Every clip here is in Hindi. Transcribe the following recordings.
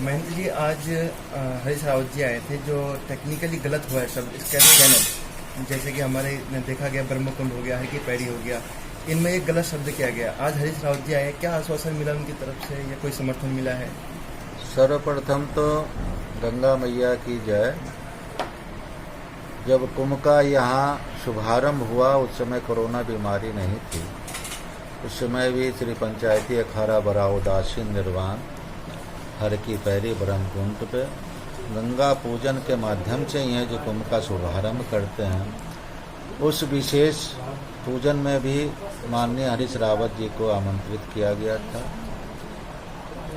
महेंद्र जी, आज हरीश रावत जी आए थे। जो टेक्निकली गलत हुआ है सब स्कैप चैनल, जैसे कि हमारे देखा गया ब्रह्मकुंड हो गया, हर की पैड़ी हो गया, इनमें एक गलत शब्द किया गया। आज हरीश रावत जी आए, क्या आश्वासन मिला उनकी तरफ से या कोई समर्थन मिला है? सर्वप्रथम तो गंगा मैया की जय। जब कुंभ का यहाँ शुभारंभ हुआ उस समय कोरोना बीमारी नहीं थी। उस समय भी श्री पंचायती अखाड़ा बड़ा उदासीन निर्वाण हर की पैरी ब्रह्मकुंड पे गंगा पूजन के माध्यम से ही है जो कुंभ का शुभारंभ करते हैं। उस विशेष पूजन में भी माननीय हरीश रावत जी को आमंत्रित किया गया था।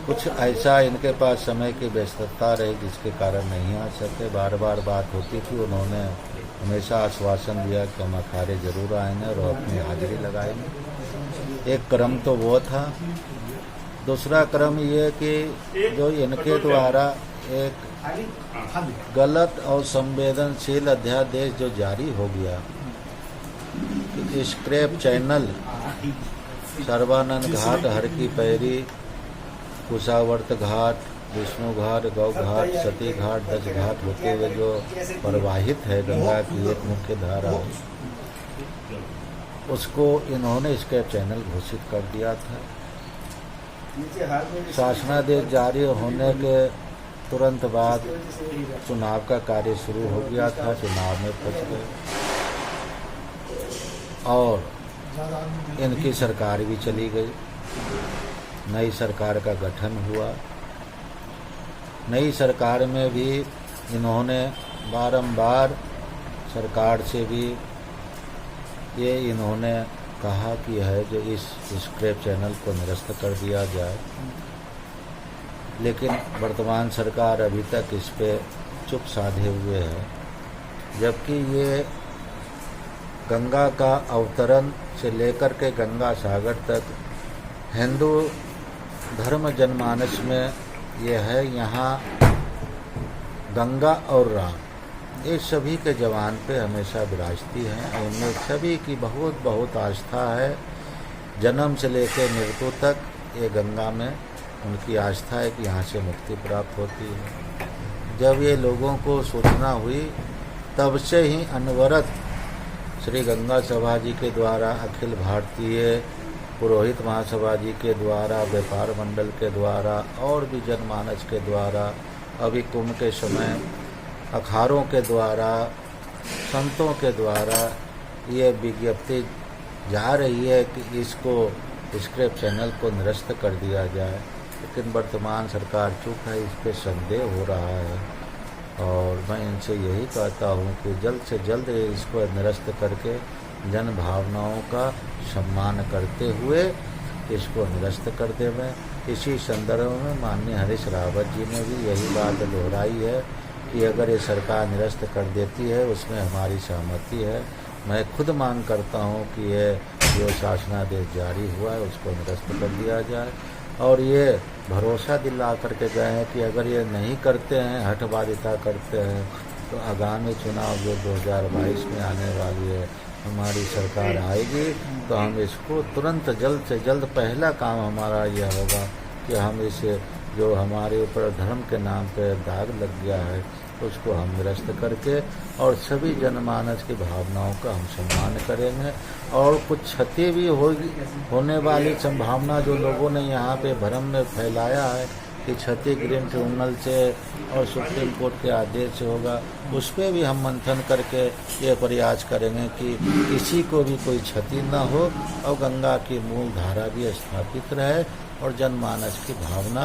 कुछ ऐसा इनके पास समय की व्यस्तता रही जिसके कारण नहीं आ सके। बार बार बात होती थी, उन्होंने हमेशा आश्वासन दिया कि हम अखाड़े जरूर आएंगे और अपनी हाजिरी लगाएंगे। एक क्रम तो वो था। दूसरा क्रम ये कि जो इनके द्वारा एक गलत और संवेदनशील अध्यादेश जो जारी हो गया कि स्क्रैप चैनल सर्वानंद घाट, हर की पैरी, कुशावर्त घाट, विष्णु घाट, गौ घाट, सती घाट, दस घाट होते हुए जो प्रवाहित है गंगा की एक मुख्य धारा, उसको इन्होंने स्क्रैप चैनल घोषित कर दिया था। शासनादेश जारी होने के तुरंत बाद चुनाव का कार्य शुरू हो गया था। चुनाव में फंस गए और इनकी सरकार भी चली गई। नई सरकार का गठन हुआ। नई सरकार में भी इन्होंने बारंबार सरकार से भी ये इन्होंने कहा कि है जो इस स्क्रैप चैनल को निरस्त कर दिया जाए, लेकिन वर्तमान सरकार अभी तक इस पे चुप साधे हुए है। जबकि ये गंगा का अवतरण से लेकर के गंगा सागर तक हिंदू धर्म जनमानस में ये है, यहाँ गंगा और राम ये सभी के जवान पे हमेशा विराजती हैं। उनमें सभी की बहुत बहुत आस्था है। जन्म से लेकर मृत्यु तक ये गंगा में उनकी आस्था है कि यहाँ से मुक्ति प्राप्त होती है। जब ये लोगों को सूचना हुई तब से ही अनवरत श्री गंगा सभा जी के द्वारा, अखिल भारतीय पुरोहित महासभा जी के द्वारा, व्यापार मंडल के द्वारा और भी जनमानस के द्वारा, अभी कुंभ के समय अखाड़ों के द्वारा, संतों के द्वारा ये विज्ञप्ति जा रही है कि इसको स्क्रैप चैनल को निरस्त कर दिया जाए। लेकिन वर्तमान सरकार चुप है, इस पर संदेह हो रहा है और मैं इनसे यही कहता हूँ कि जल्द से जल्द इसको निरस्त करके जन भावनाओं का सम्मान करते हुए इसको निरस्त कर देवें। इसी संदर्भ में माननीय हरीश रावत जी ने भी यही बात दोहराई है कि अगर ये सरकार निरस्त कर देती है उसमें हमारी सहमति है। मैं खुद मांग करता हूँ कि ये जो शासनादेश जारी हुआ है उसको निरस्त कर दिया जाए। और ये भरोसा दिला करके गए हैं कि अगर ये नहीं करते हैं, हठबादिता करते हैं, तो आगामी चुनाव जो 2022 में आने वाली है, हमारी सरकार आएगी तो हम इसको तुरंत जल्द से जल्द, पहला काम हमारा यह होगा कि हम इसे जो हमारे ऊपर धर्म के नाम पे दाग लग गया है उसको हम निरस्त करके और सभी जनमानस की भावनाओं का हम सम्मान करेंगे। और कुछ क्षति भी होने वाली संभावना जो लोगों ने यहाँ पे भ्रम में फैलाया है कि क्षति ग्रीन ट्रिब्यूनल से और सुप्रीम कोर्ट के आदेश से होगा, उस पर भी हम मंथन करके ये प्रयास करेंगे कि किसी को भी कोई क्षति न हो और गंगा की मूल धारा भी स्थापित रहे और जनमानस की भावना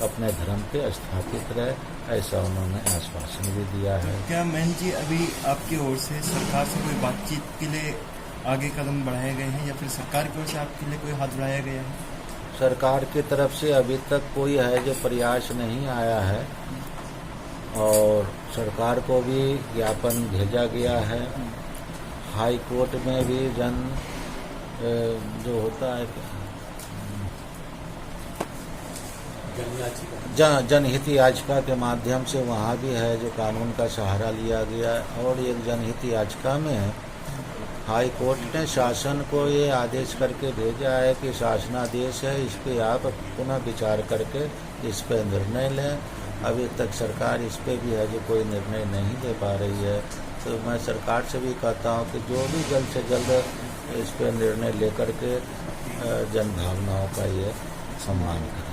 अपने धर्म पे स्थापित रहे, ऐसा उन्होंने आश्वासन भी दिया है। क्या महन जी, अभी आपकी ओर से सरकार से कोई बातचीत के लिए आगे कदम बढ़ाए गए हैं या फिर सरकार की ओर से आपके लिए कोई हाथ बढ़ाया गया है? सरकार की तरफ से अभी तक कोई है जो प्रयास नहीं आया है और सरकार को भी ज्ञापन भेजा गया है। हाई कोर्ट में भी जो होता है जनहित याचिका के माध्यम से वहाँ भी है जो कानून का सहारा लिया गया है। और एक जनहित याचिका में हाई कोर्ट ने शासन को ये आदेश करके भेजा है कि शासनादेश है, इस पर आप पुनः विचार करके इस पर निर्णय लें अभी तक सरकार इस पे भी है जो कोई निर्णय नहीं ले पा रही है। तो मैं सरकार से भी कहता हूँ कि जो भी जल्द से जल्द इस पे निर्णय लेकर के जन भावनाओं का ये सम्मान करें।